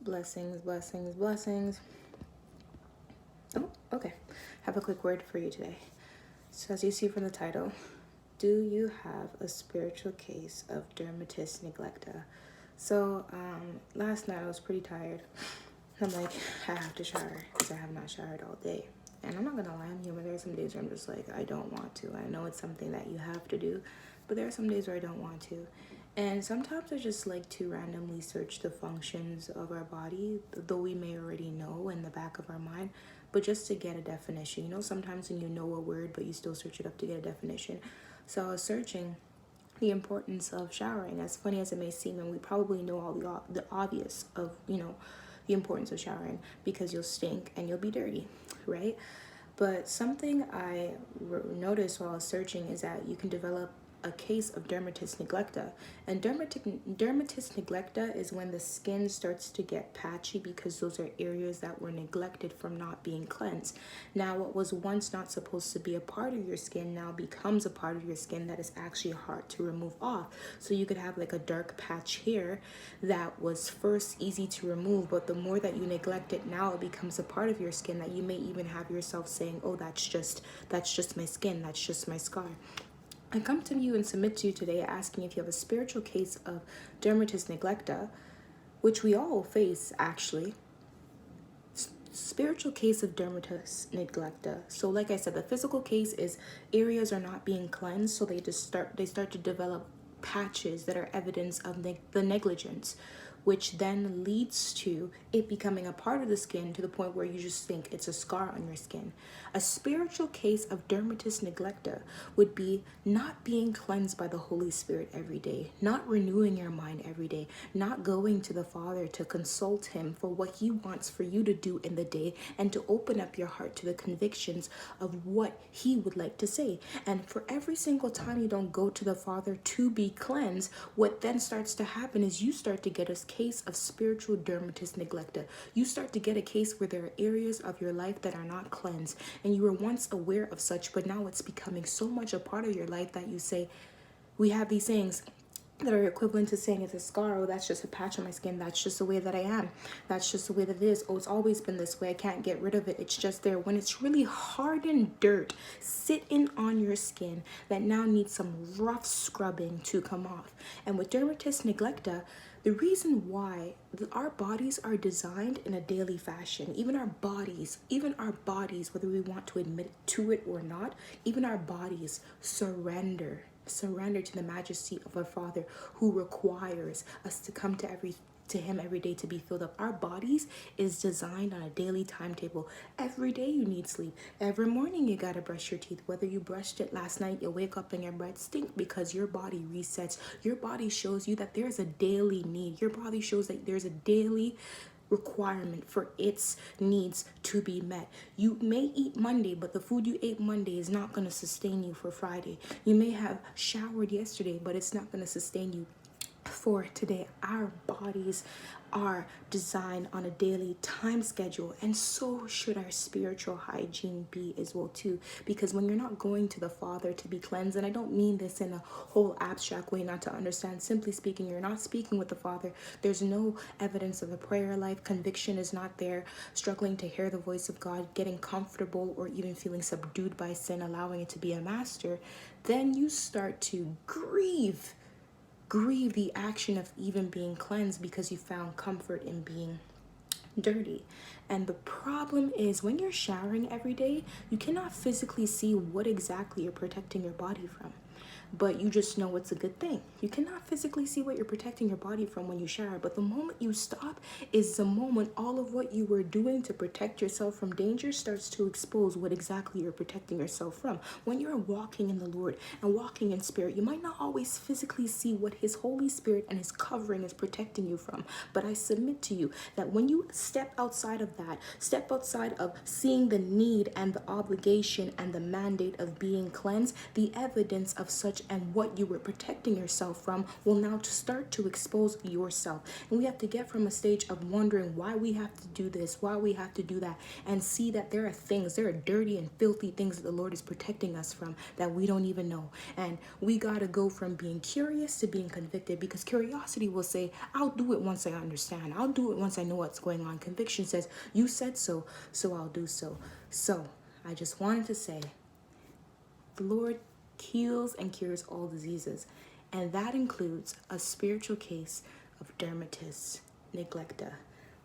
Blessings, blessings, blessings. Oh, okay. Have a quick word for you today. So, as you see from the title, do you have a spiritual case of Dermatitis Neglecta? So, last night I was pretty tired. I'm like, I have to shower because I have not showered all day. And I'm not gonna lie, I'm human. There are some days where I'm just like, I don't want to. I know it's something that you have to do, but there are some days where I don't want to. And sometimes I just like to randomly search the functions of our body, though we may already know in the back of our mind, but just to get a definition. You know, sometimes when you know a word, but you still search it up to get a definition. So I was searching the importance of showering, as funny as it may seem, and we probably know all the obvious of, the importance of showering because you'll stink and you'll be dirty, right? But something I noticed while I was searching is that you can develop a case of dermatitis neglecta. And dermatitis neglecta is when the skin starts to get patchy because those are areas that were neglected from not being cleansed. Now, what was once not supposed to be a part of your skin now becomes a part of your skin that is actually hard to remove off. So you could have like a dark patch here that was first easy to remove, but the more that you neglect it, now it becomes a part of your skin that you may even have yourself saying, oh, that's just my skin, that's just my scar. I come to you and submit to you today asking if you have a spiritual case of dermatitis neglecta, which we all face actually. Spiritual case of dermatitis neglecta. So like I said, the physical case is areas are not being cleansed, so they start to develop patches that are evidence of the negligence, which then leads to it becoming a part of the skin to the point where you just think it's a scar on your skin. A spiritual case of dermatitis neglecta would be not being cleansed by the Holy Spirit every day, not renewing your mind every day, not going to the Father to consult Him for what He wants for you to do in the day and to open up your heart to the convictions of what He would like to say. And for every single time you don't go to the Father to be cleansed, what then starts to happen is you start to get a case of spiritual dermatitis neglecta. You start to get a case where there are areas of your life that are not cleansed, and you were once aware of such, but now it's becoming so much a part of your life that you say, we have these things that are equivalent to saying it's a scar. Oh, that's just a patch on my skin. That's just the way that I am. That's just the way that it is. Oh, it's always been this way. I can't get rid of it. It's just there. When it's really hardened dirt sitting on your skin that now needs some rough scrubbing to come off. And with dermatitis neglecta, the reason why our bodies are designed in a daily fashion, even our bodies, whether we want to admit to it or not, even our bodies surrender to the majesty of our Father, who requires us to come to Him every day to be filled up. Our bodies is designed on a daily timetable. Every day you need sleep. Every morning you gotta brush your teeth. Whether you brushed it last night, you wake up and your breath stink because your body resets. Your body shows you that there's a daily need. Your body shows that there's a daily requirement for its needs to be met. You may eat Monday, but the food you ate Monday is not going to sustain you for Friday. You may have showered yesterday, but it's not going to sustain you for today. Our bodies are designed on a daily time schedule, and so should our spiritual hygiene be as well too, because when you're not going to the Father to be cleansed, and I don't mean this in a whole abstract way not to understand, simply speaking, you're not speaking with the Father, there's no evidence of a prayer life, conviction is not there, struggling to hear the voice of God, getting comfortable or even feeling subdued by sin, allowing it to be a master, then you start to grieve the action of even being cleansed because you found comfort in being dirty. And the problem is when you're showering every day, you cannot physically see what exactly you're protecting your body from, but you just know it's a good thing. You cannot physically see what you're protecting your body from when you shower, but the moment you stop is the moment all of what you were doing to protect yourself from danger starts to expose what exactly you're protecting yourself from. When you're walking in the Lord and walking in spirit, you might not always physically see what His Holy Spirit and His covering is protecting you from, but I submit to you that when you step outside of that, step outside of seeing the need and the obligation and the mandate of being cleansed, the evidence of such much, and what you were protecting yourself from will now start to expose yourself. And we have to get from a stage of wondering why we have to do this, why we have to do that, and see that there are dirty and filthy things that the Lord is protecting us from that we don't even know. And we got to go from being curious to being convicted, because curiosity will say, I'll do it once I understand. I'll do it once I know what's going on. Conviction says, you said so, so I'll do so. So I just wanted to say, the Lord heals and cures all diseases, and that includes a spiritual case of dermatitis neglecta.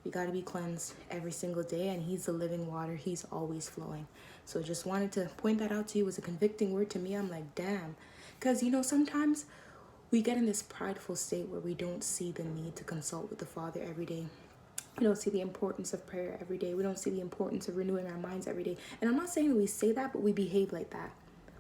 We got to be cleansed every single day, and He's the living water. He's always flowing. So just wanted to point that out to you. It was a convicting word to me. I'm like, damn. Because, sometimes we get in this prideful state where we don't see the need to consult with the Father every day. We don't see the importance of prayer every day. We don't see the importance of renewing our minds every day. And I'm not saying that we say that, but we behave like that.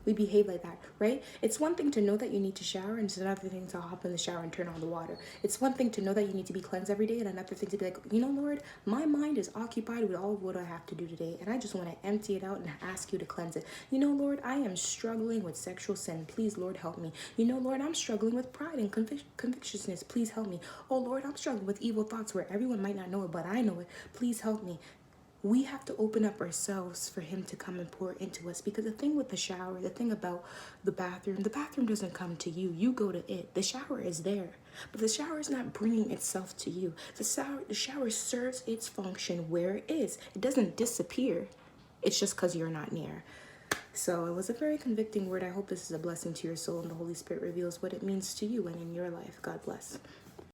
We behave like that, right? It's one thing to know that you need to shower, and it's another thing to hop in the shower and turn on the water. It's one thing to know that you need to be cleansed every day, and another thing to be like, Lord, my mind is occupied with all of what I have to do today, and I just want to empty it out and ask you to cleanse it. Lord, I am struggling with sexual sin. Please, Lord, help me. Lord, I'm struggling with pride and convictiousness. Please help me. Oh, Lord, I'm struggling with evil thoughts where everyone might not know it, but I know it. Please help me. We have to open up ourselves for Him to come and pour into us. Because the thing with the shower, the thing about the bathroom doesn't come to you. You go to it. The shower is there. But the shower is not bringing itself to you. The shower serves its function where it is. It doesn't disappear. It's just because you're not near. So it was a very convicting word. I hope this is a blessing to your soul, and the Holy Spirit reveals what it means to you and in your life. God bless.